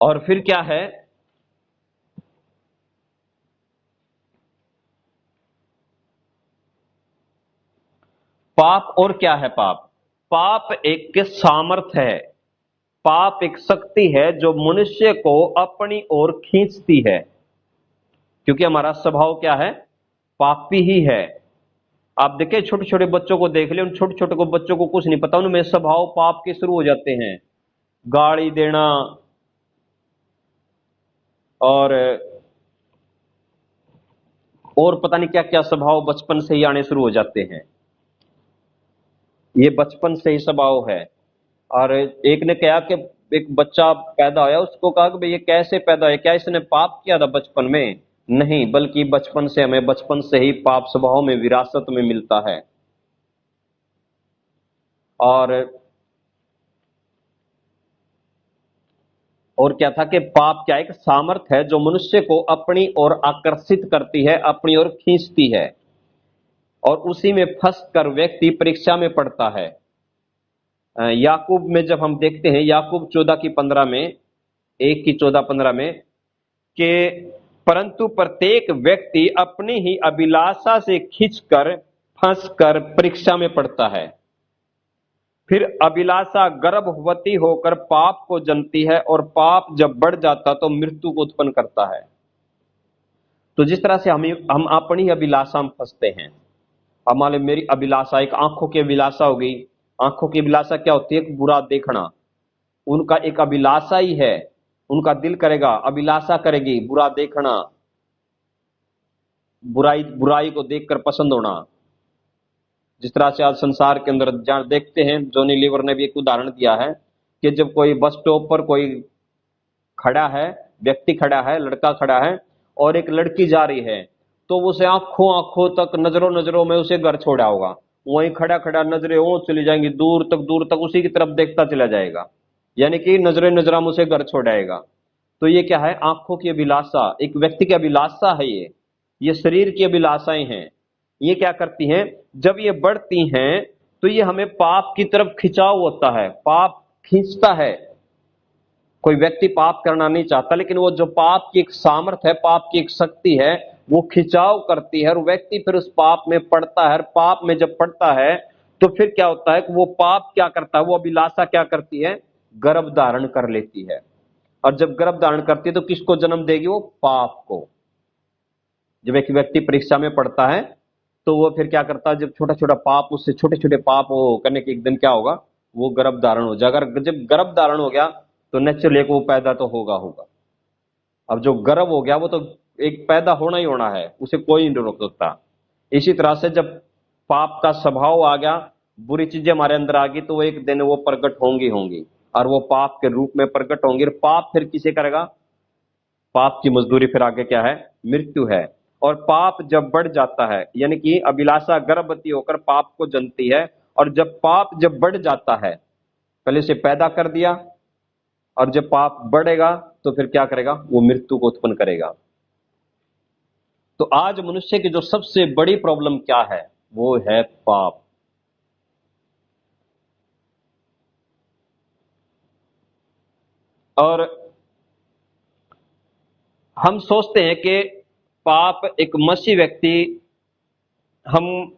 और फिर क्या है, पाप और क्या है पाप? पाप एक सामर्थ है, पाप एक शक्ति है जो मनुष्य को अपनी ओर खींचती है, क्योंकि हमारा स्वभाव क्या है, पापी ही है। आप देखें छोटे छोटे बच्चों को देख ले, उन छोटे छोटे को बच्चों को कुछ नहीं पता, उनमें स्वभाव पाप के शुरू हो जाते हैं। गाली देना और पता नहीं क्या क्या स्वभाव बचपन से ही आने शुरू हो जाते हैं। ये बचपन से ही स्वभाव है। और एक ने कहा कि एक बच्चा पैदा होया, उसको कहा कि भाई ये कैसे पैदा हुआ, क्या इसने पाप किया था बचपन में? नहीं, बल्कि बचपन से हमें, बचपन से ही पाप स्वभाव में विरासत में मिलता है। और क्या था कि पाप क्या एक सामर्थ है जो मनुष्य को अपनी ओर आकर्षित करती है, अपनी ओर खींचती है, और उसी में फंस कर व्यक्ति परीक्षा में पड़ता है। याकूब में जब हम देखते हैं, याकूब 14 की 15 में, 1 की 14-15 में, कि परंतु प्रत्येक व्यक्ति अपनी ही अभिलाषा से खींचकर फंसकर परीक्षा में पड़ता है। फिर अभिलाषा गर्भवती होकर पाप को जन्मती है, और पाप जब बढ़ जाता तो मृत्यु को उत्पन्न करता है। तो जिस तरह से हम अपनी अभिलाषा में फंसते हैं, हमारे, मेरी अभिलाषा एक आंखों की अभिलाषा होगी। आंखों की अभिलाषा क्या होती है? बुरा देखना। उनका एक अभिलाषा ही है, उनका दिल करेगा, अभिलाषा करेगी बुरा देखना, बुराई बुराई को देखकर पसंद होना। जिस तरह से आज संसार के अंदर जहां देखते हैं, जॉनी लीवर ने भी एक उदाहरण दिया है कि जब कोई बस स्टॉप पर कोई खड़ा है, व्यक्ति खड़ा है, लड़का खड़ा है, और एक लड़की जा रही है, तो उसे आंखों आंखों तक, नजरों नजरों में उसे घर छोड़ा होगा। वहीं खड़ा खड़ा नजरें वो चली जाएंगी, दूर तक उसी की तरफ देखता चला जाएगा, यानी कि नजरें नजरा में उसे घर छोड़ाएगा। तो ये क्या है? आंखों की अभिलाषा, एक व्यक्ति की अभिलाषा है ये शरीर की अभिलाषाएं हैं। ये क्या करती हैं? जब ये बढ़ती हैं तो ये हमें पाप की तरफ खिंचाव होता है, पाप खींचता है। कोई व्यक्ति पाप करना नहीं चाहता, लेकिन वो जो पाप की एक सामर्थ्य है, पाप की एक शक्ति है, वो खिंचाव करती है, और व्यक्ति फिर उस पाप में पड़ता है। और पाप में जब पड़ता है तो फिर क्या होता है कि वो पाप क्या करता है, वो अभिलाषा क्या करती है? गर्भ धारण कर लेती है। और जब गर्भ धारण करती है तो किसको जन्म देगी? वो पाप को। जब एक व्यक्ति परीक्षा में पड़ता है तो वो फिर क्या करता है? जब छोटा छोटा पाप, उससे छोटे छोटे पाप वो करने के एक दिन क्या होगा? वो गर्भ धारण हो जाएगा। अगर जब गर्भ धारण हो गया तो नेचुरली वो पैदा तो होगा होगा। अब जो गर्भ हो गया वो तो एक पैदा होना ही होना है, उसे कोई नहीं रोक सकता। इसी तरह से जब पाप का स्वभाव आ गया, बुरी चीजें हमारे अंदर आ गई, तो वो एक दिन वो प्रकट होंगी होंगी, और वो पाप के रूप में प्रकट होंगी। और पाप फिर किसे करेगा? पाप की मजदूरी फिर आगे क्या है? मृत्यु है। और पाप जब बढ़ जाता है, यानी कि अभिलाषा गर्भवती होकर पाप को जन्मती है, और जब पाप जब बढ़ जाता है, पहले से पैदा कर दिया, और जब पाप बढ़ेगा तो फिर क्या करेगा? वो मृत्यु को उत्पन्न करेगा। तो आज मनुष्य की जो सबसे बड़ी प्रॉब्लम क्या है? वो है पाप। और हम सोचते हैं कि पाप एक मसीह व्यक्ति, हम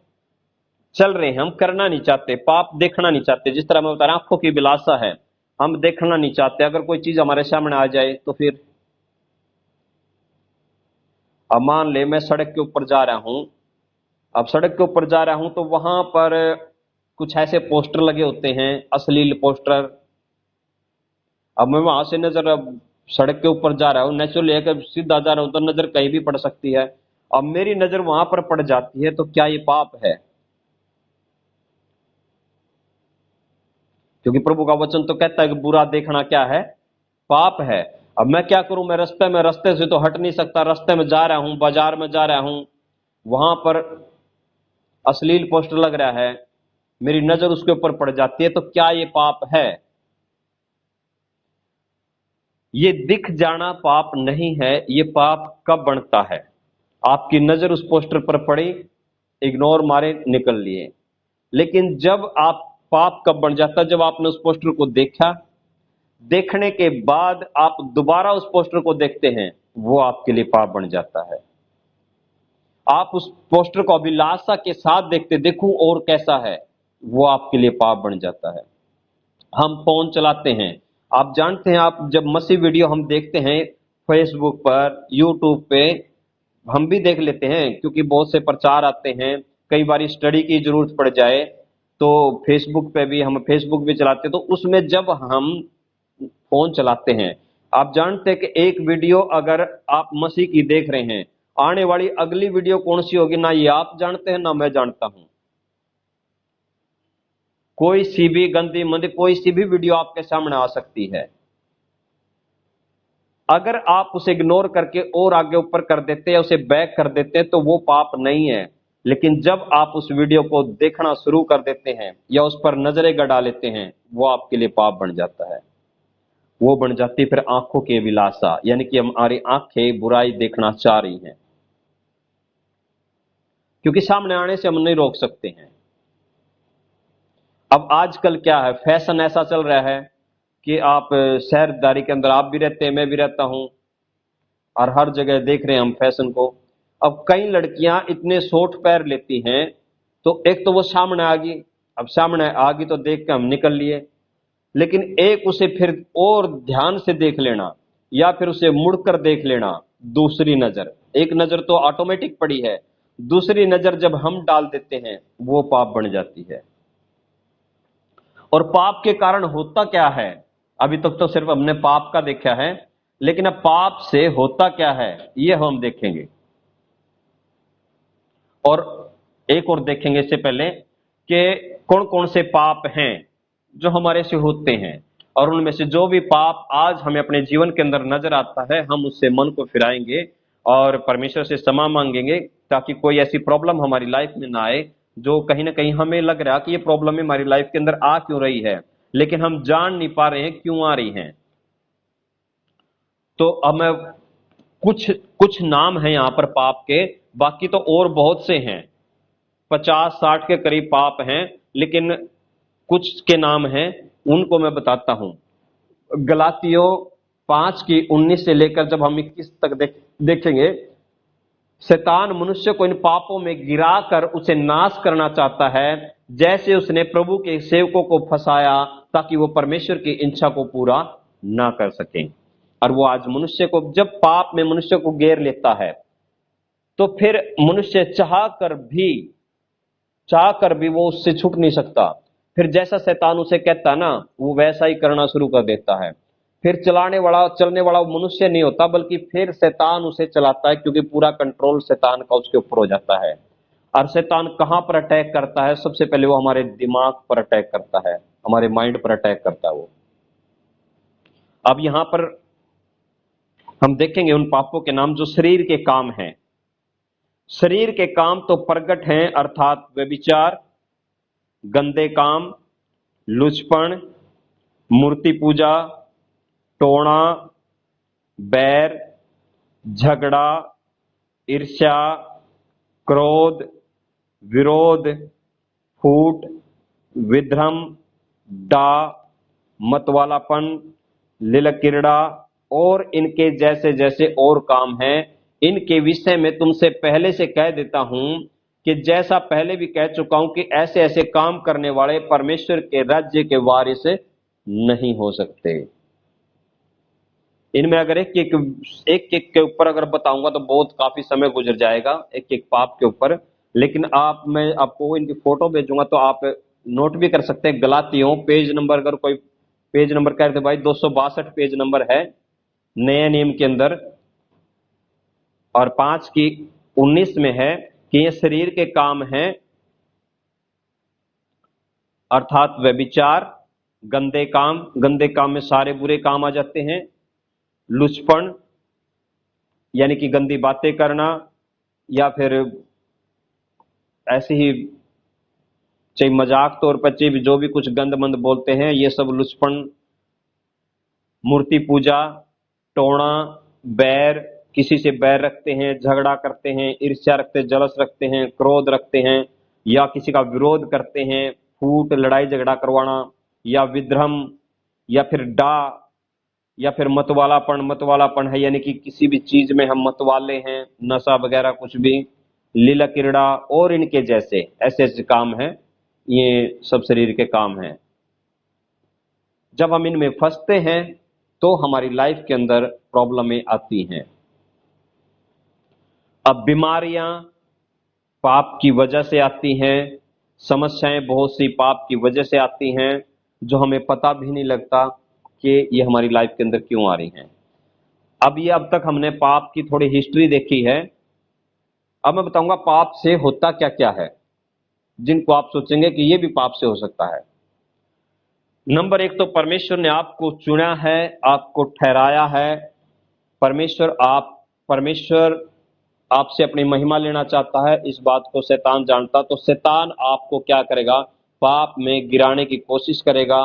चल रहे हैं, हम करना नहीं चाहते, पाप देखना नहीं चाहते। जिस तरह मैं बता रहा, आंखों की विलासा है, हम देखना नहीं चाहते। अगर कोई चीज हमारे सामने आ जाए तो फिर, अब मान ले मैं सड़क के ऊपर जा रहा हूं, अब सड़क के ऊपर जा रहा हूं तो वहां पर कुछ ऐसे पोस्टर लगे होते हैं, अश्लील पोस्टर। अब मैं वहां से नजर, अब सड़क के ऊपर जा रहा हूं, नेचुरली अगर सीधा जा रहा हूं तो नजर कहीं भी पड़ सकती है। अब मेरी नजर वहां पर पड़ जाती है तो क्या ये पाप है? क्योंकि प्रभु का वचन तो कहता है कि बुरा देखना क्या है? पाप है। अब मैं क्या करूं? मैं रास्ते से तो हट नहीं सकता, रास्ते में जा रहा हूं, बाजार में जा रहा हूं, वहां पर अश्लील पोस्टर लग रहा है, मेरी नजर उसके ऊपर पड़ जाती है, तो क्या ये पाप है? ये दिख जाना पाप नहीं है। ये पाप कब बनता है? आपकी नजर उस पोस्टर पर पड़ी, इग्नोर मारे, निकल लिए। लेकिन जब आप, पाप कब बन जाता है? जब आपने उस पोस्टर को देखा, देखने के बाद आप दोबारा उस पोस्टर को देखते हैं, वो आपके लिए पाप बन जाता है। आप उस पोस्टर को अभिलाषा के साथ देखते, देखूं और कैसा है, वो आपके लिए पाप बन जाता है। हम फोन चलाते हैं, आप जानते हैं, आप जब मसीह वीडियो हम देखते हैं फेसबुक पर, यूट्यूब पे, हम भी देख लेते हैं क्योंकि बहुत से प्रचार आते हैं। कई बार स्टडी की जरूरत पड़ जाए तो फेसबुक पे भी, हम फेसबुक भी चलाते हैं, तो उसमें जब हम फोन चलाते हैं, आप जानते हैं कि एक वीडियो अगर आप मसीह की देख रहे हैं, आने वाली अगली वीडियो कौन सी होगी, ना ये आप जानते हैं ना मैं जानता हूं। कोई सी भी गंदी मंदी, कोई सी भी वीडियो आपके सामने आ सकती है। अगर आप उसे इग्नोर करके और आगे ऊपर कर देते हैं, उसे बैक कर देते हैं, तो वो पाप नहीं है। लेकिन जब आप उस वीडियो को देखना शुरू कर देते हैं या उस पर नजरें गड़ा लेते हैं, वो आपके लिए पाप बन जाता है। वो बन जाती फिर आंखों की अभिलाषा, यानी कि हमारी आंखें बुराई देखना चाह रही हैं, क्योंकि सामने आने से हम नहीं रोक सकते हैं। अब आजकल क्या है, फैशन ऐसा चल रहा है कि आप शहरदारी के अंदर आप भी रहते हैं, मैं भी रहता हूं, और हर जगह देख रहे हैं हम फैशन को। अब कई लड़कियां इतने शॉर्ट पैर लेती हैं, तो एक तो वो सामने आ गई, अब सामने आ गई तो देख के हम निकल लिए, लेकिन एक उसे फिर और ध्यान से देख लेना या फिर उसे मुड़कर देख लेना, दूसरी नजर, एक नजर तो ऑटोमेटिक पड़ी है, दूसरी नजर जब हम डाल देते हैं, वो पाप बन जाती है। और पाप के कारण होता क्या है, अभी तक तो सिर्फ हमने पाप का देखा है, लेकिन अब पाप से होता क्या है ये हम देखेंगे। और एक और देखेंगे इससे पहले कि कौन कौन से पाप हैं जो हमारे से होते हैं, और उनमें से जो भी पाप आज हमें अपने जीवन के अंदर नजर आता है, हम उससे मन को फिराएंगे और परमेश्वर से क्षमा मांगेंगे, ताकि कोई ऐसी प्रॉब्लम हमारी लाइफ में ना आए जो कहीं ना कहीं हमें लग रहा है कि ये प्रॉब्लम हमारी लाइफ के अंदर आ क्यों रही है, लेकिन हम जान नहीं पा रहे हैं क्यों आ रही है। तो अब मैं कुछ कुछ नाम है यहां पर पाप के, बाकी तो और बहुत से हैं, 50-60 के करीब पाप हैं, लेकिन कुछ के नाम हैं, उनको मैं बताता हूं। गलातियों 5 की 19 से लेकर जब हम 21 तक देखेंगे, शैतान मनुष्य को इन पापों में गिराकर उसे नाश करना चाहता है, जैसे उसने प्रभु के सेवकों को फंसाया ताकि वो परमेश्वर की इच्छा को पूरा ना कर सकें। और वो आज मनुष्य को, जब पाप में मनुष्य को घेर लेता है, तो फिर मनुष्य चाह कर भी वो उससे छूट नहीं सकता। फिर जैसा शैतान उसे कहता ना, वो वैसा ही करना शुरू कर देता है। फिर चलने वाला वो मनुष्य नहीं होता, बल्कि फिर शैतान उसे चलाता है, क्योंकि पूरा कंट्रोल शैतान का उसके ऊपर हो जाता है। और शैतान कहां पर अटैक करता है, सबसे पहले वो हमारे दिमाग पर अटैक करता है, हमारे माइंड पर अटैक करता है वो। अब यहां पर हम देखेंगे उन पापों के नाम जो शरीर के काम हैं। शरीर के काम तो प्रगट हैं, अर्थात व्यभिचार, गंदे काम, लुचपन, मूर्ति पूजा, टोना, बैर, झगड़ा, ईर्ष्या, क्रोध, विरोध, फूट, विध्रम, डा, मतवालापन, लिलकिरड़ा और इनके जैसे जैसे और काम हैं। इनके विषय में तुमसे पहले से कह देता हूं कि जैसा पहले भी कह चुका हूं कि ऐसे ऐसे काम करने वाले परमेश्वर के राज्य के वारिस नहीं हो सकते। इनमें अगर एक एक के ऊपर अगर बताऊंगा तो बहुत काफी समय गुजर जाएगा, एक एक पाप के ऊपर। लेकिन मैं आपको इनकी फोटो भेजूंगा तो आप नोट भी कर सकते हैं। गलातियों पेज नंबर, अगर कोई पेज नंबर कह रहे भाई, 262 पेज नंबर है नए नियम के अंदर, और 5 की 19 में है कि ये शरीर के काम हैं, अर्थात व्यभिचार, गंदे काम में सारे बुरे काम आ जाते हैं। लुचपन यानी कि गंदी बातें करना, या फिर ऐसे ही चाहे मजाक तौर पर चाहे जो भी कुछ गंद मंद बोलते हैं, ये सब लुचपन। मूर्ति पूजा, टोना, बैर, किसी से बैर रखते हैं, झगड़ा करते हैं, ईर्ष्या रखते हैं, जलस रखते हैं, क्रोध रखते हैं, या किसी का विरोध करते हैं, फूट, लड़ाई झगड़ा करवाना, या विद्रम, या फिर डा, या फिर मतवालापन है, यानी कि किसी भी चीज में हम मतवाले हैं, नशा वगैरह कुछ भी, लीला क्रीड़ा और इनके जैसे ऐसे ऐसे काम हैं, ये सब शरीर के काम हैं। जब हम इनमें फंसते हैं तो हमारी लाइफ के अंदर प्रॉब्लमें आती हैं। अब बीमारियां पाप की वजह से आती हैं, समस्याएं बहुत सी पाप की वजह से आती हैं, जो हमें पता भी नहीं लगता कि ये हमारी लाइफ के अंदर क्यों आ रही हैं। अब तक हमने पाप की थोड़ी हिस्ट्री देखी है। अब मैं बताऊंगा पाप से होता क्या क्या है, जिनको आप सोचेंगे कि ये भी पाप से हो सकता है। नंबर एक, तो परमेश्वर ने आपको चुना है, आपको ठहराया है। परमेश्वर आपसे अपनी महिमा लेना चाहता है, इस बात को शैतान जानता, तो शैतान आपको क्या करेगा, पाप में गिराने की कोशिश करेगा,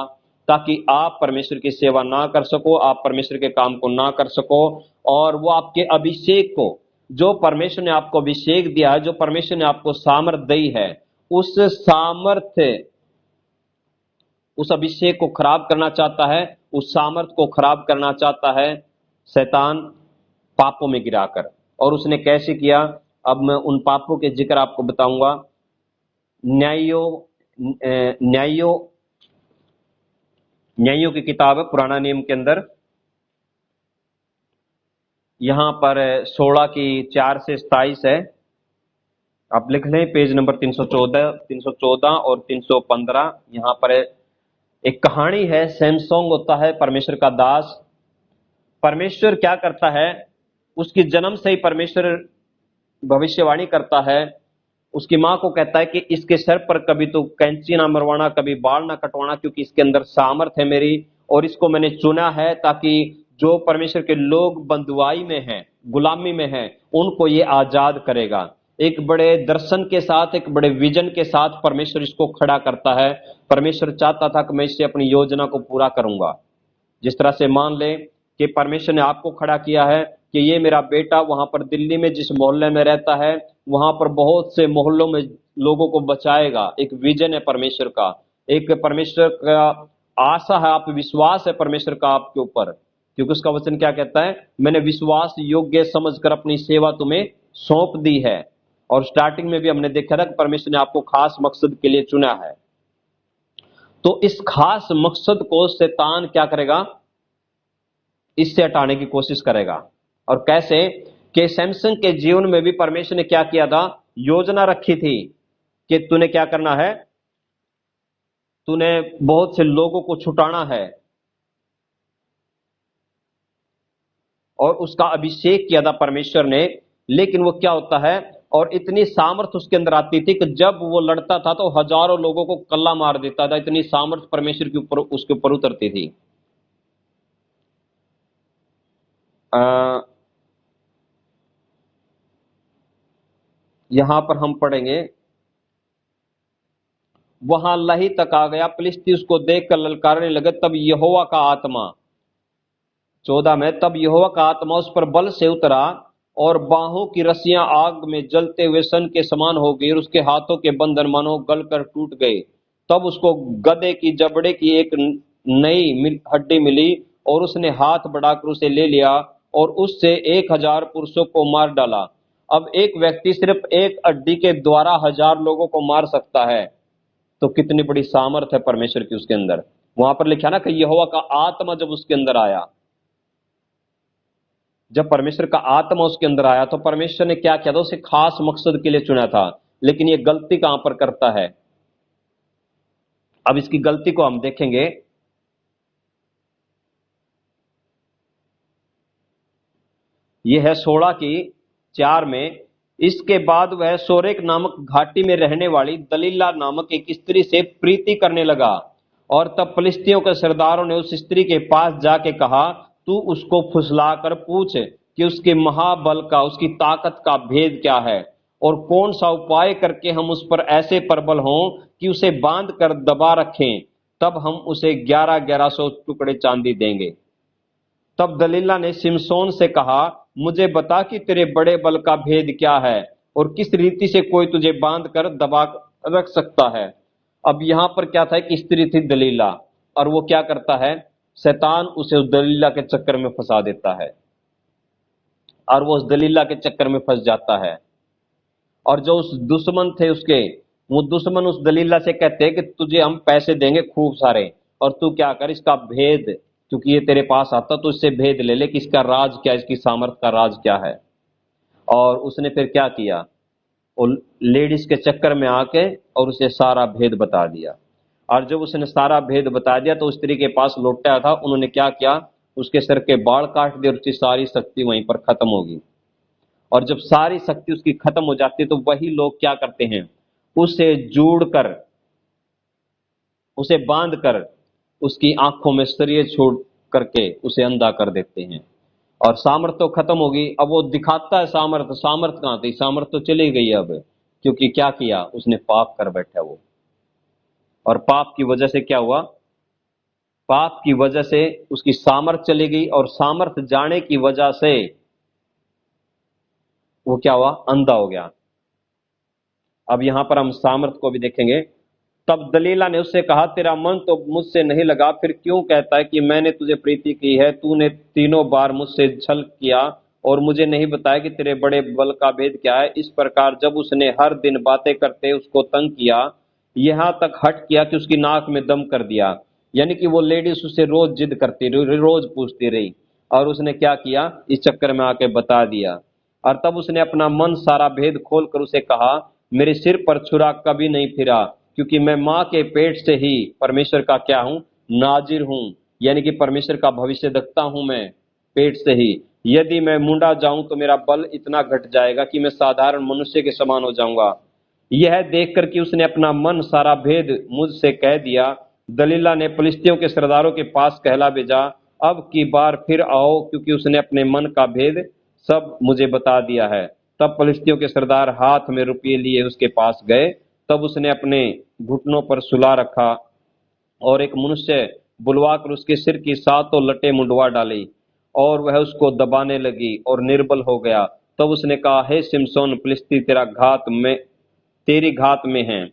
ताकि आप परमेश्वर की सेवा ना कर सको, आप परमेश्वर के काम को ना कर सको। और वो आपके अभिषेक को, जो परमेश्वर ने आपको अभिषेक दिया है, जो परमेश्वर ने आपको सामर्थ दी है, उस सामर्थ्य, उस अभिषेक को खराब करना चाहता है, उस सामर्थ को खराब करना चाहता है शैतान, पापों में गिराकर। और उसने कैसे किया, अब मैं उन पापों के जिक्र आपको बताऊंगा। न्यायों न्यायों न्यायों की किताब है पुराना नियम के अंदर, यहां पर 16 की 4 से 27 है, आप लिख लें, पेज नंबर 314 और 315। यहां पर एक कहानी है, सैमसंग होता है परमेश्वर का दास। परमेश्वर क्या करता है, उसकी जन्म से ही परमेश्वर भविष्यवाणी करता है। उसकी मां को कहता है कि इसके सर पर कभी तो कैंची ना मरवाना, कभी बाल ना कटवाना, क्योंकि इसके अंदर सामर्थ है मेरी, और इसको मैंने चुना है ताकि जो परमेश्वर के लोग बंधुआई में हैं, गुलामी में हैं, उनको ये आजाद करेगा। एक बड़े दर्शन के साथ, एक बड़े विजन के साथ परमेश्वर इसको खड़ा करता है। परमेश्वर चाहता था कि मैं इससे अपनी योजना को पूरा करूंगा। जिस तरह से मान ले कि परमेश्वर ने आपको खड़ा किया है कि ये मेरा बेटा वहां पर दिल्ली में जिस मोहल्ले में रहता है, वहां पर बहुत से मोहल्लों में लोगों को बचाएगा। एक विजन है परमेश्वर का, एक परमेश्वर का आशा है, आप विश्वास है परमेश्वर का आपके ऊपर, क्योंकि उसका वचन क्या कहता है, मैंने विश्वास योग्य समझकर अपनी सेवा तुम्हें सौंप दी है। और स्टार्टिंग में भी हमने देखा था कि परमेश्वर ने आपको खास मकसद के लिए चुना है। तो इस खास मकसद को शैतान क्या करेगा, इससे हटाने की कोशिश करेगा। और कैसे, कि सैमसन के जीवन में भी परमेश्वर ने क्या किया था, योजना रखी थी कि तूने क्या करना है, तूने बहुत से लोगों को छुटाना है, और उसका अभिषेक किया था परमेश्वर ने। लेकिन वो क्या होता है, और इतनी सामर्थ उसके अंदर आती थी कि जब वो लड़ता था तो हजारों लोगों को कल्ला मार देता था, इतनी सामर्थ परमेश्वर के ऊपर, उसके ऊपर उतरती थी। यहां पर हम पढ़ेंगे, वहां लही तक आ गया, फिलिस्ती उसको देखकर ललकारने लगे। तब यहोवा का आत्मा, 14 में, तब यहोवा का आत्मा उस पर बल से उतरा, और बाहों की रस्सियां आग में जलते हुए सन के समान हो गई, और उसके हाथों के बंधन मानो गलकर टूट गए। तब उसको गधे की जबड़े की एक नई हड्डी मिली, और उसने हाथ बढ़ाकर उसे ले लिया, और उससे 1000 पुरुषों को मार डाला। अब एक व्यक्ति सिर्फ एक हड्डी के द्वारा 1000 लोगों को मार सकता है, तो कितनी बड़ी सामर्थ है परमेश्वर की उसके अंदर। वहां पर लिखा ना कि यहोवा का आत्मा जब उसके अंदर आया, जब परमेश्वर का आत्मा उसके अंदर आया, तो परमेश्वर ने क्या किया था, उसे खास मकसद के लिए चुना था। लेकिन ये गलती कहां पर करता है, अब इसकी गलती को हम देखेंगे। यह है 16 की 4 में, इसके बाद वह सोरेक नामक घाटी में रहने वाली दलीला नामक एक स्त्री से प्रीति करने लगा। और तब फिलिस्तियों के सरदारों ने उस स्त्री के पास जाके कहा, तू उसको फुसलाकर पूछ कि उसके महाबल का, उसकी ताकत का भेद क्या है, और कौन सा उपाय करके हम उस पर ऐसे प्रबल हों कि उसे बांध कर दबा रखें, तब हम उसे 1100 टुकड़े चांदी देंगे। तब दलीला ने सिमसोन से कहा, मुझे बता कि तेरे बड़े बल का भेद क्या है, और किस रीति से कोई तुझे बांध कर दबा रख सकता है। अब यहां पर क्या था, कि स्त्री थी दलीला, और वो क्या करता है, शैतान उसे उस दलीला के चक्कर में फंसा देता है और वो उस दलीला के चक्कर में फंस जाता है। और जो उस दुश्मन थे उसके, वो दुश्मन उस दलीला से कहते हैं कि तुझे हम पैसे देंगे खूब सारे, और तू क्या कर, इसका भेद, क्योंकि ये तेरे पास आता तो इससे भेद ले ले कि इसका राज क्या, इसकी सामर्थ का राज क्या है। और उसने फिर क्या किया, वो लेडीज के चक्कर में आके और उसे सारा भेद बता दिया। और जब उसने सारा भेद बता दिया तो स्त्री के पास लौटाया था, उन्होंने क्या किया, उसके सिर के बाल काट दिए और उसकी सारी शक्ति वहीं पर खत्म होगी। और जब सारी शक्ति उसकी खत्म हो जाती है तो वही लोग क्या करते हैं, उसे जोड़ कर, उसे बांध कर, उसकी आंखों में सरिये छोड़ करके उसे अंधा कर देते हैं। और सामर्थ तो खत्म होगी। अब वो दिखाता है सामर्थ, सामर्थ कहां थी, सामर्थ तो चली गई अब, क्योंकि क्या किया उसने, पाप कर बैठा वो। और पाप की वजह से क्या हुआ, पाप की वजह से उसकी सामर्थ चली गई, और सामर्थ जाने की वजह से वो क्या हुआ, अंधा हो गया। अब यहां पर हम सामर्थ को भी देखेंगे। तब दलीला ने उससे कहा, तेरा मन तो मुझसे नहीं लगा, फिर क्यों कहता है कि मैंने तुझे प्रीति की है? तूने तीनों बार मुझसे छल किया और मुझे नहीं बताया कि तेरे बड़े बल का भेद क्या है। इस प्रकार जब उसने हर दिन बातें करते उसको तंग किया, यहां तक हट किया कि उसकी नाक में दम कर दिया। यानी कि वो लेडीज उससे रोज जिद करती रही, रोज पूछती रही, और उसने क्या किया, इस चक्कर में आके बता दिया। और तब उसने अपना मन सारा भेद खोल कर उसे कहा, मेरे सिर पर छुरा कभी नहीं फिरा, क्योंकि मैं मां के पेट से ही परमेश्वर का क्या हूं, नाजिर हूं। यानी कि परमेश्वर का भविष्य देखता हूं मैं पेट से ही। यदि मैं मुंडा जाऊं तो मेरा बल इतना घट जाएगा कि मैं साधारण मनुष्य के समान हो जाऊंगा। यह देखकर कि उसने अपना मन सारा भेद मुझसे कह दिया, दलीला ने फलिश्तियों के सरदारों के पास कहला भेजा, अब की बार फिर आओ, क्योंकि उसने अपने मन का भेद सब मुझे बता दिया है। तब फलिश्तियों के सरदार हाथ में रुपये लिए उसके पास गए। तब उसने अपने घुटनों पर सुला रखा और एक मनुष्य बुलवाकर उसके सिर की सातों लटे मुंडवा डाली, और वह उसको दबाने लगी और निर्बल हो गया। तब उसने कहा, हे सिमसोन, फलिश्ती तेरा घात में, तेरी घात में है।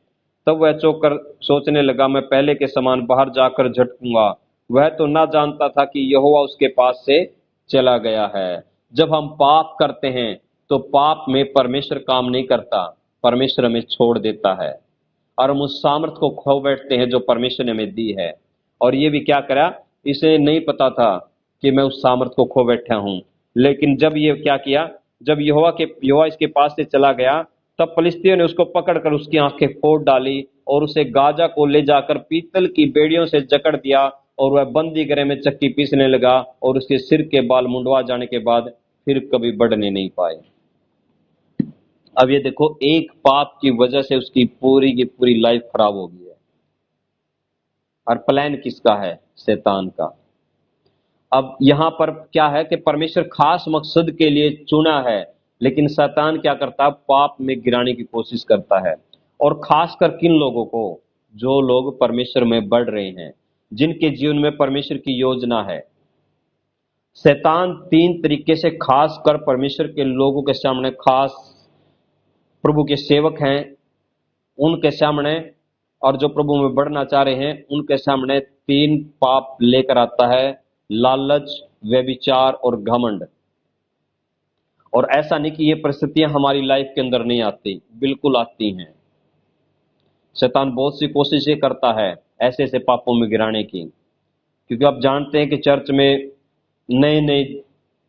तब वह चौंककर सोचने लगा, मैं पहले के समान बाहर जाकर झटकूंगा। वह तो ना जानता था कि यहोवा उसके पास से चला गया है। जब हम पाप करते हैं तो पाप में परमेश्वर काम नहीं करता, परमेश्वर हमें छोड़ देता है, और हम उस सामर्थ को खो बैठते हैं जो परमेश्वर ने हमें दी है। और ये भी क्या करा, इसे नहीं पता था कि मैं उस सामर्थ को खो बैठा हूं। लेकिन जब ये क्या किया, जब यहोवा इसके पास से चला गया, तब फलिस्तियों ने उसको पकड़कर उसकी आंखें फोड़ डाली और उसे गाजा को ले जाकर पीतल की बेड़ियों से जकड़ दिया, और वह बंदी गृह में चक्की पीसने लगा, और उसके सिर के बाल मुंडवा जाने के बाद फिर कभी बढ़ने नहीं पाए। अब ये देखो, एक पाप की वजह से उसकी पूरी की पूरी लाइफ खराब हो गई है। और प्लान किसका है, शैतान का। अब यहां पर क्या है कि परमेश्वर खास मकसद के लिए चुना है, लेकिन शैतान क्या करता है, पाप में गिराने की कोशिश करता है। और खासकर किन लोगों को, जो लोग परमेश्वर में बढ़ रहे हैं, जिनके जीवन में परमेश्वर की योजना है। शैतान तीन तरीके से खासकर परमेश्वर के लोगों के सामने, खास प्रभु के सेवक हैं उनके सामने, और जो प्रभु में बढ़ना चाह रहे हैं उनके सामने तीन पाप लेकर आता है, लालच, व्यभिचार और घमंड। और ऐसा नहीं कि ये परिस्थितियां हमारी लाइफ के अंदर नहीं आती, बिल्कुल आती हैं। शैतान बहुत सी कोशिशें करता है ऐसे ऐसे पापों में गिराने की, क्योंकि आप जानते हैं कि चर्च में नए नए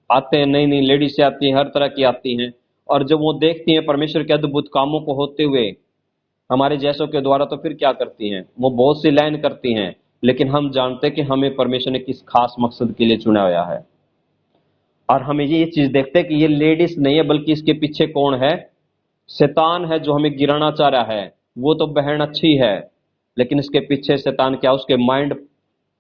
आते हैं, नई नई लेडीज से आती हैं, हर तरह की आती हैं। और जब वो देखती हैं परमेश्वर के अद्भुत कामों को होते हुए हमारे जैसों के द्वारा, तो फिर क्या करती हैं, वो बहुत सी लाइन करती हैं। लेकिन हम जानते हैं कि हमें परमेश्वर ने किस खास मकसद के लिए चुना हुआ है। और हमें ये चीज देखते हैं कि ये लेडीज नहीं है, बल्कि इसके पीछे कौन है, शैतान है जो हमें गिराना चाह रहा है। वो तो बहन अच्छी है, लेकिन इसके पीछे शैतान क्या, उसके माइंड,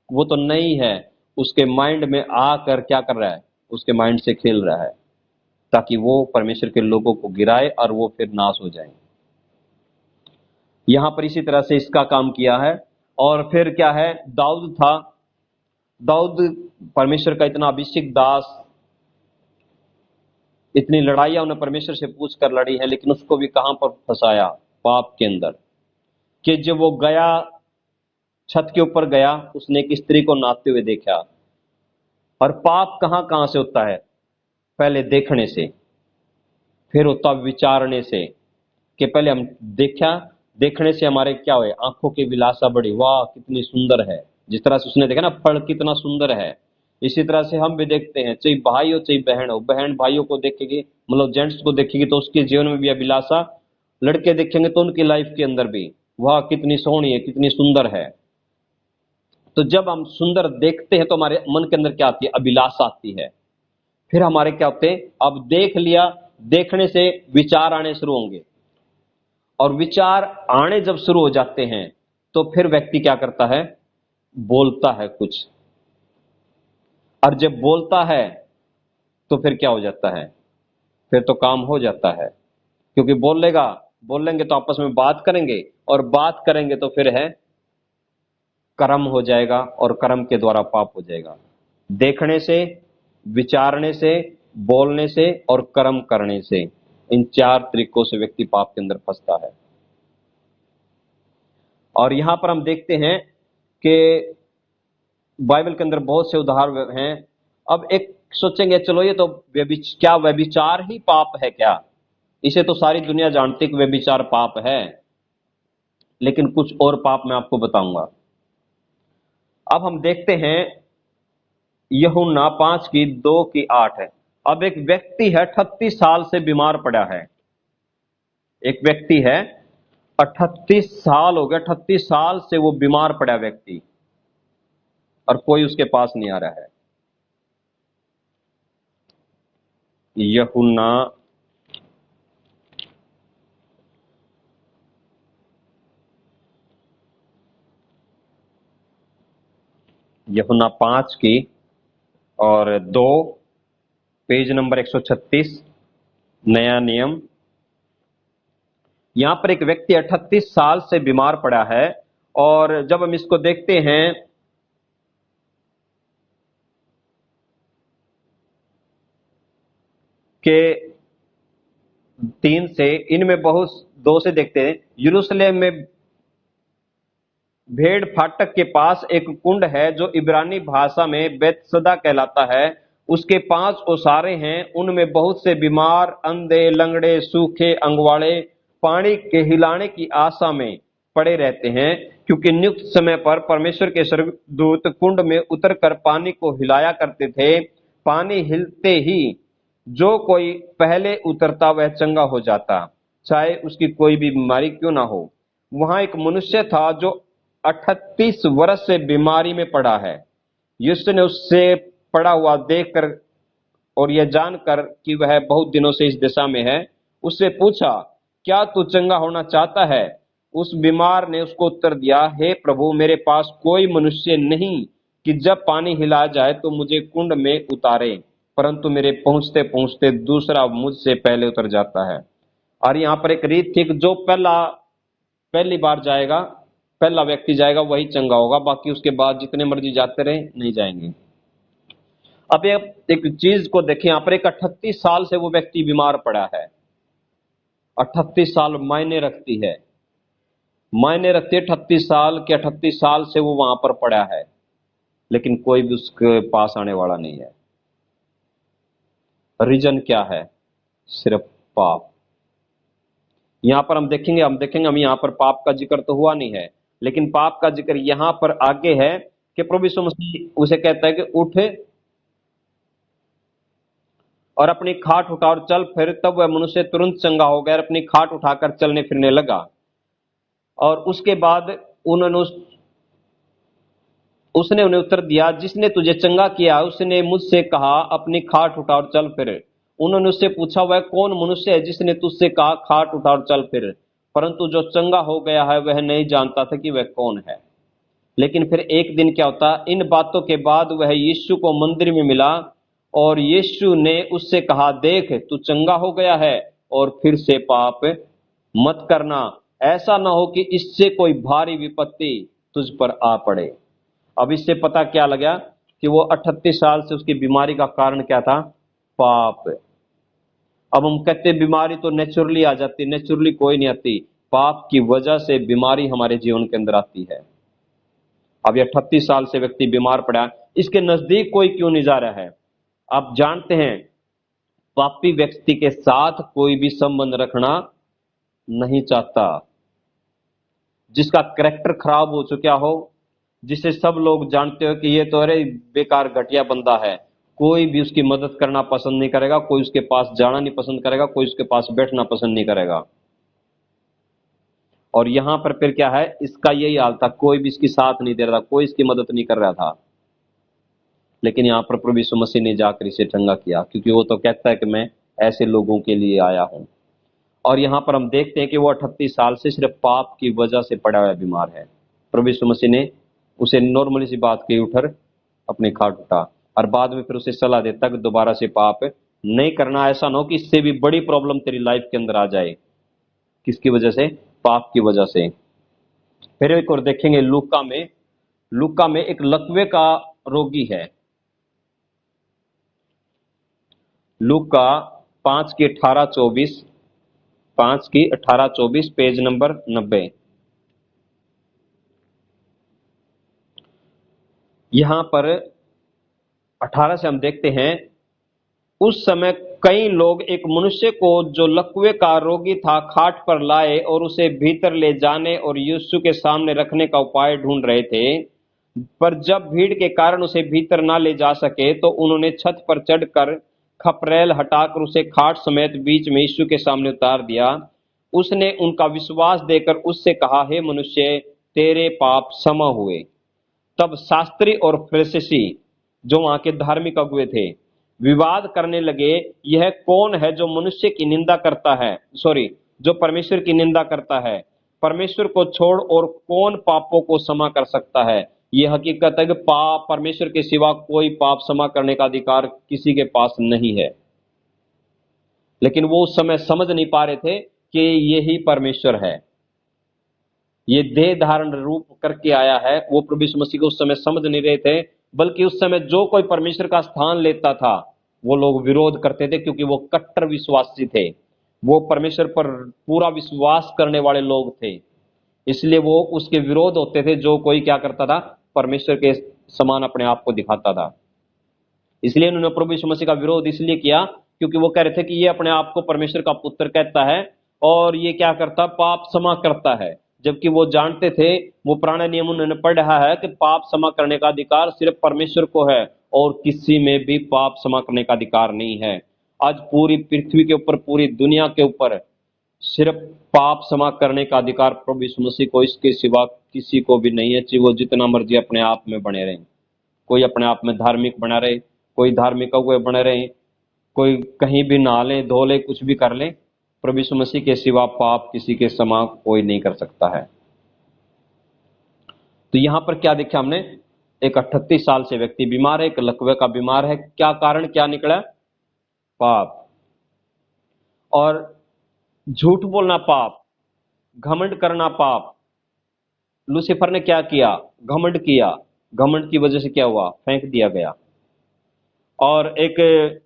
वो तो नहीं है, उसके माइंड में आकर क्या कर रहा है, उसके माइंड से खेल रहा है, ताकि वो परमेश्वर के लोगों को गिराए और वो फिर नाश हो जाए। यहां पर इसी तरह से इसका काम किया है। और फिर क्या है, दाऊद था, दाऊद परमेश्वर का इतना अभिषिक्त दास, इतनी लड़ाइयां उन्हें परमेश्वर से पूछ कर लड़ी है, लेकिन उसको भी कहां पर फंसाया, पाप के अंदर। कि जब वो गया छत के ऊपर गया, उसने एक स्त्री को नहाते हुए देखा। और पाप कहां कहां से होता है? पहले देखने से, फिर होता विचारने से। कि पहले हम देखा, देखने से हमारे क्या हुए? आंखों की विलासा बढ़ी, वाह कितनी सुंदर है। जिस तरह से उसने देखा ना, फल कितना सुंदर है, इसी तरह से हम भी देखते हैं। चाहे भाई हो चाहे बहन हो, बहन भाइयों को देखेगी, मतलब जेंट्स को देखेगी तो उसके जीवन में भी अभिलाषा, लड़के देखेंगे तो उनकी लाइफ के अंदर भी, वाह कितनी सोहनी है, कितनी सुंदर है। तो जब हम सुंदर देखते हैं तो हमारे मन के अंदर क्या आती है? अभिलाषा आती है। फिर हमारे क्या होते हैं? अब देख लिया, देखने से विचार आने शुरू होंगे, और विचार आने जब शुरू हो जाते हैं तो फिर व्यक्ति क्या करता है? बोलता है कुछ। और जब बोलता है तो फिर क्या हो जाता है? फिर तो काम हो जाता है, क्योंकि बोलेंगे तो आपस में बात करेंगे, और बात करेंगे तो फिर है कर्म हो जाएगा, और कर्म के द्वारा पाप हो जाएगा। देखने से, विचारने से, बोलने से और कर्म करने से, इन चार तरीकों से व्यक्ति पाप के अंदर फंसता है। और यहां पर हम देखते हैं कि बाइबल के अंदर बहुत से उदाहरण हैं। अब एक सोचेंगे, चलो ये तो क्या व्यभिचार ही पाप है क्या? इसे तो सारी दुनिया जानती है कि व्यभिचार पाप है, लेकिन कुछ और पाप मैं आपको बताऊंगा। अब हम देखते हैं यूहन्ना 5:2-8 है। अब एक व्यक्ति है 38 साल से बीमार पड़ा है। एक व्यक्ति है 38 साल हो गया, 38 साल से वो बीमार पड़ा व्यक्ति, और कोई उसके पास नहीं आ रहा है। यूहन्ना यूहन्ना 5:2, पेज नंबर 136, नया नियम। यहां पर एक व्यक्ति 38 साल से बीमार पड़ा है, और जब हम इसको देखते हैं कि 3 से, इनमें बहुत 2 से देखते हैं, यरूशलेम में भेड़ फाटक के पास एक कुंड है जो इब्रानी भाषा में बेतसदा कहलाता है। उसके 5 ओसारे हैं, उनमें बहुत से बीमार, अंधे, लंगड़े, सूखे, अंगवाड़े पानी के हिलाने की आशा में पड़े रहते हैं, क्योंकि नियुक्त समय पर परमेश्वर के स्वर्गदूत कुंड में उतरकर पानी को हिलाया करते थे। पानी हिलते ही जो कोई पहले उतरता वह चंगा हो जाता, चाहे उसकी कोई भी बीमारी क्यों ना हो। वहां एक मनुष्य था जो 38 वर्ष से बीमारी में पड़ा है। यीशु ने उससे पड़ा हुआ देखकर और यह जानकर कि वह बहुत दिनों से इस दिशा में है, उससे पूछा, क्या तू चंगा होना चाहता है? उस बीमार ने उसको उत्तर दिया, हे प्रभु, मेरे पास कोई मनुष्य नहीं कि जब पानी हिला जाए तो मुझे कुंड में उतारे, परंतु मेरे पहुंचते पहुंचते दूसरा मुझसे पहले उतर जाता है। और यहाँ पर एक रीत थी कि जो पहली बार जाएगा, पहला व्यक्ति जाएगा वही चंगा होगा, बाकी उसके बाद जितने मर्जी जाते रहे नहीं जाएंगे। अब एक चीज को देखें, यहां पर एक 38 साल से वो व्यक्ति बीमार पड़ा है। 38 साल मायने रखती है, मायने रखती है 38 साल के, 38 साल से वो वहां पर पड़ा है, लेकिन कोई भी उसके पास आने वाला नहीं है। रीजन क्या है? सिर्फ पाप। यहां पर हम देखेंगे, हम यहां पर पाप का जिक्र तो हुआ नहीं है, लेकिन पाप का जिक्र यहां पर आगे है कि प्रभु यीशु मसीह उसे कहता है कि उठ और अपनी खाट उठा और चल फिर। तब वह मनुष्य तुरंत चंगा हो गया और अपनी खाट उठाकर चलने फिरने लगा। और उसके बाद उसने उन्हें उत्तर दिया, जिसने तुझे चंगा किया उसने मुझसे कहा, अपनी खाट उठा और चल फिर। उन्होंने उससे पूछा, वह कौन मनुष्य है जिसने तुझसे कहा, खाट उठा और चल फिर? परंतु जो चंगा हो गया है वह नहीं जानता था कि वह कौन है। लेकिन फिर एक दिन क्या होता, इन बातों के बाद वह यीशु को मंदिर में मिला, और यीशु ने उससे कहा, देख तू चंगा हो गया है, और फिर से पाप मत करना, ऐसा ना हो कि इससे कोई भारी विपत्ति तुझ पर आ पड़े। अब इससे पता क्या लगा कि वो 38 साल से उसकी बीमारी का कारण क्या था? पाप। अब हम कहते हैं बीमारी तो नेचुरली आ जाती, नेचुरली कोई नहीं आती, पाप की वजह से बीमारी हमारे जीवन के अंदर आती है। अब ये 38 साल से व्यक्ति बीमार पड़ा, इसके नजदीक कोई क्यों नहीं जा रहा है? आप जानते हैं, पापी व्यक्ति के साथ कोई भी संबंध रखना नहीं चाहता। जिसका कैरेक्टर खराब हो चुका हो, जिसे सब लोग जानते हो कि ये तो अरे बेकार घटिया बंदा है, कोई भी उसकी मदद करना पसंद नहीं करेगा, कोई उसके पास जाना नहीं पसंद करेगा, कोई उसके पास बैठना पसंद नहीं करेगा। और यहां पर फिर क्या है, इसका यही हाल था, कोई भी इसकी साथ नहीं दे रहा था, कोई इसकी मदद नहीं कर रहा था। लेकिन यहां पर प्रभु यीशु मसीह ने जाकर इसे चंगा किया, क्योंकि वो तो कहता है कि मैं ऐसे लोगों के लिए आया हूं। और यहां पर हम देखते हैं कि वो 38 साल से सिर्फ पाप की वजह से पड़ा हुआ बीमार है। प्रभु यीशु मसीह ने उसे नॉर्मली सी बात कही, उठर अपने खाट उठा, और बाद में फिर उसे सलाह देता कि दोबारा से पाप नहीं करना, ऐसा ना हो कि इससे भी बड़ी प्रॉब्लम तेरी लाइफ के अंदर आ जाए। किसकी वजह से? पाप की वजह से। फिर एक और देखेंगे, लूका में एक लकवे का रोगी है। लूका 5 की 18-24 पेज नंबर 90। यहां पर 18 से हम देखते हैं, उस समय कई लोग एक मनुष्य को जो लकवे का रोगी था खाट पर लाए और उसे भीतर ले जाने और यीशु के सामने रखने का उपाय ढूंढ रहे थे। पर जब भीड़ के कारण उसे भीतर ना ले जा सके तो उन्होंने छत पर चढ़कर खपरेल हटाकर उसे खाट समेत बीच में यीशु के सामने उतार दिया। उसने उनका विश्वास देकर उससे कहा, हे मनुष्य, तेरे पाप क्षमा हुए। तब शास्त्री और फरीसी, जो वहां के धार्मिक अगुवे थे, विवाद करने लगे, यह कौन है जो मनुष्य की निंदा करता है, जो परमेश्वर की निंदा करता है? परमेश्वर को छोड़ और कौन पापों को क्षमा कर सकता है? यह हकीकत है कि पाप परमेश्वर के सिवा कोई पाप क्षमा करने का अधिकार किसी के पास नहीं है। लेकिन वो उस समय समझ नहीं पा रहे थे कि यही परमेश्वर है, ये देह धारण रूप करके आया है। वो प्रभु यीशु मसीह को उस समय समझ नहीं रहे थे, बल्कि उस समय जो कोई परमेश्वर का स्थान लेता था वो लोग विरोध करते थे, क्योंकि वो कट्टर विश्वासी थे, वो परमेश्वर पर पूरा विश्वास करने वाले लोग थे। इसलिए वो उसके विरोध होते थे, जो कोई क्या करता था, परमेश्वर के समान अपने आप को दिखाता था। इसलिए उन्होंने प्रभु यीशु मसीह का विरोध इसलिए किया क्योंकि वो कह रहे थे कि ये अपने आप को परमेश्वर का पुत्र कहता है और ये क्या करता, पाप क्षमा करता है। जबकि वो जानते थे, वो पुराने नियम उन्होंने पढ़ रहा है कि पाप क्षमा करने का अधिकार सिर्फ परमेश्वर को है और किसी में भी पाप क्षमा करने का अधिकार नहीं है। आज पूरी पृथ्वी के ऊपर, पूरी दुनिया के ऊपर सिर्फ पाप क्षमा करने का अधिकार प्रभु यीशु मसीह को, इसके सिवा किसी को भी नहीं है। चाहे वो जितना मर्जी अपने आप में बने रहे, कोई अपने आप में धार्मिक बना रहे, कोई धार्मिक अगुवे बने रहे, कोई कहीं भी नहा ले धो ले, कुछ भी कर ले, प्रभु यीशु मसीह के सिवा पाप किसी के समा कोई नहीं कर सकता है। तो यहां पर क्या देखा हमने, एक 38 साल से व्यक्ति बीमार है, एक लकवे का बीमार है। क्या कारण क्या निकला? पाप। और झूठ बोलना पाप, घमंड करना पाप। लूसीफर ने क्या किया? घमंड किया। घमंड की वजह से क्या हुआ? फेंक दिया गया। और एक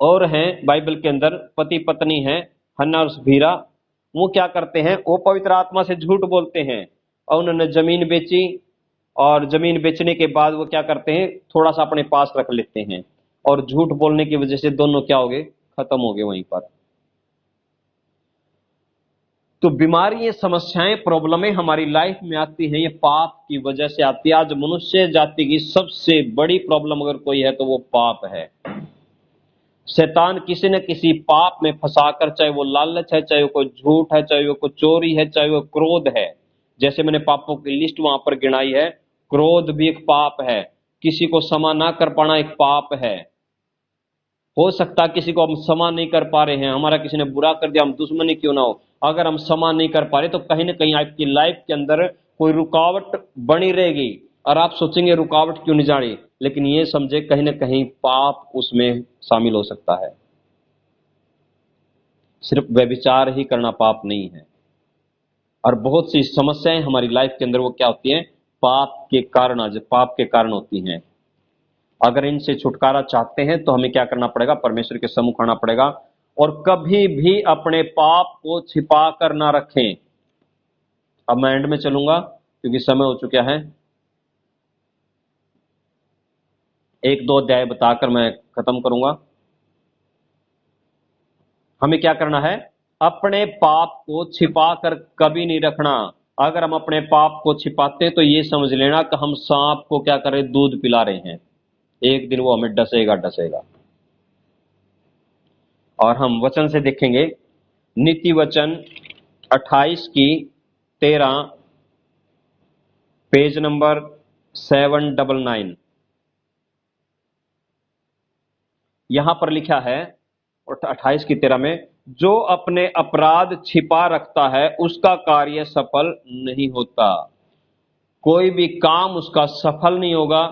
और हैं बाइबल के अंदर, पति पत्नी हैं, हन्ना और सफीरा। वो क्या करते हैं? वो पवित्र आत्मा से झूठ बोलते हैं और उन्होंने जमीन बेची, और जमीन बेचने के बाद वो क्या करते हैं, थोड़ा सा अपने पास रख लेते हैं, और झूठ बोलने की वजह से दोनों क्या हो गए? खत्म हो गए वहीं पर। तो बीमारी, ये समस्याएं, प्रॉब्लमें हमारी लाइफ में आती हैं, ये पाप की वजह से आती है। आज मनुष्य जाति की सबसे बड़ी प्रॉब्लम अगर कोई है तो वो पाप है। शैतान किसी न किसी पाप में फंसाकर, चाहे वो लालच है, चाहे वो कोई झूठ है, चाहे वो कोई चोरी है, चाहे वो क्रोध है, जैसे मैंने पापों की लिस्ट वहां पर गिनाई है, क्रोध भी एक पाप है। किसी को क्षमा ना कर पाना एक पाप है। हो सकता है किसी को हम क्षमा नहीं कर पा रहे हैं, हमारा किसी ने बुरा कर दिया, हम दुश्मनी क्यों ना हो, अगर हम क्षमा नहीं कर पा रहे तो कहीं ना कहीं आपकी लाइफ के अंदर कोई रुकावट बनी रहेगी। और आप सोचेंगे रुकावट क्यों नहीं जा रही, लेकिन ये समझे कहीं ना कहीं पाप उसमें शामिल हो सकता है। सिर्फ व्यभिचार ही करना पाप नहीं है। और बहुत सी समस्याएं हमारी लाइफ के अंदर वो क्या होती हैं? पाप के कारण, आज पाप के कारण होती हैं। अगर इनसे छुटकारा चाहते हैं तो हमें क्या करना पड़ेगा? परमेश्वर के सम्मुख आना पड़ेगा, और कभी भी अपने पाप को छिपा कर ना रखें। अब मैं एंड में चलूंगा क्योंकि समय हो चुका है। एक दो अध्याय बताकर मैं खत्म करूंगा। हमें क्या करना है? अपने पाप को छिपा कर कभी नहीं रखना। अगर हम अपने पाप को छिपाते तो ये समझ लेना कि हम सांप को क्या कर रहे, दूध पिला रहे हैं। एक दिन वो हमें डसेगा डसेगा। और हम वचन से देखेंगे, नीति वचन 28 की 13, पेज नंबर 799। यहां पर लिखा है 28 की 13 में, जो अपने अपराध छिपा रखता है उसका कार्य सफल नहीं होता। कोई भी काम उसका सफल नहीं होगा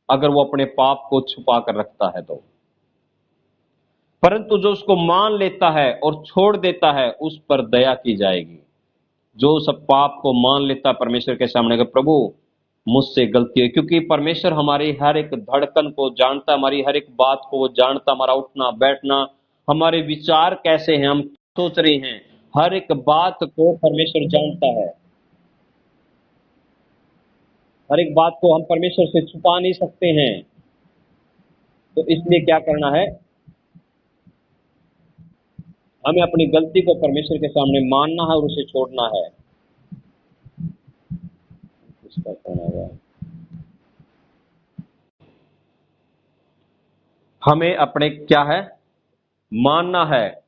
अगर वो अपने पाप को छुपा कर रखता है तो। परंतु जो उसको मान लेता है और छोड़ देता है उस पर दया की जाएगी। जो सब पाप को मान लेता है परमेश्वर के सामने कि प्रभु मुझसे गलती है, क्योंकि परमेश्वर हमारी हर एक धड़कन को जानता है, हमारी हर एक बात को वो जानता, हमारा उठना बैठना, हमारे विचार कैसे हैं, हम सोच रहे हैं, हर एक बात को परमेश्वर जानता है। हर एक बात को हम परमेश्वर से छुपा नहीं सकते हैं। तो इसलिए क्या करना है? हमें अपनी गलती को परमेश्वर के सामने मानना है और उसे छोड़ना है। इसका कौन आ गया? हमें अपने क्या है? मानना है।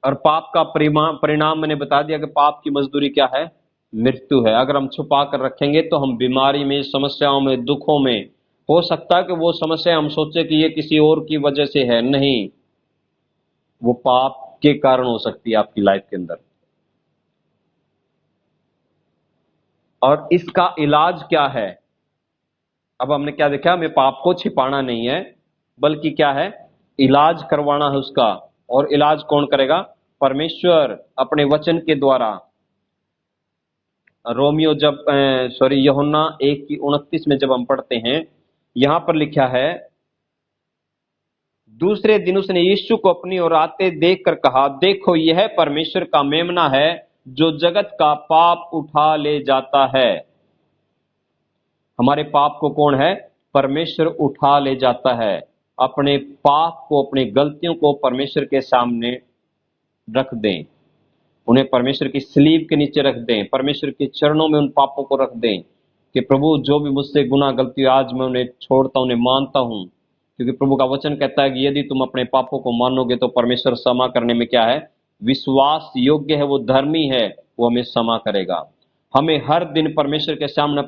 और पाप का परिणाम मैंने बता दिया कि पाप की मजदूरी क्या है? मृत्यु है। अगर हम छुपा कर रखेंगे तो हम बीमारी में, समस्याओं में, दुखों में, हो सकता है कि वो समस्या हम सोचे कि ये किसी और की वजह से है, नहीं, वो पाप के कारण हो सकती है आपकी लाइफ के अंदर। और इसका इलाज क्या है? अब हमने क्या देखा? हमें पाप को छिपाना नहीं है, बल्कि क्या है? इलाज करवाना है उसका। और इलाज कौन करेगा? परमेश्वर अपने वचन के द्वारा। रोमियो जब यूहन्ना 1:29 में जब हम पढ़ते हैं, यहां पर लिखा है, दूसरे दिन उसने यीशु को अपनी ओर आते देखकर कहा, देखो यह परमेश्वर का मेमना है जो जगत का पाप उठा ले जाता है। हमारे पाप को कौन है? परमेश्वर उठा ले जाता है। अपने पाप को, अपनी गलतियों को परमेश्वर के सामने रख दें, उन्हें परमेश्वर की स्लीब के नीचे रख दें, परमेश्वर के चरणों में उन पापों को रख दें कि प्रभु जो भी मुझसे गुनाह गलती आज मैं उन्हें छोड़ता हूं, उन्हें मानता हूं। क्योंकि प्रभु का वचन कहता है कि यदि तुम अपने पापों को मानोगे तो परमेश्वर क्षमा करने में क्या है? विश्वास योग्य है, वो धर्मी है, वो हमें क्षमा करेगा। हमें हर दिन परमेश्वर के सामने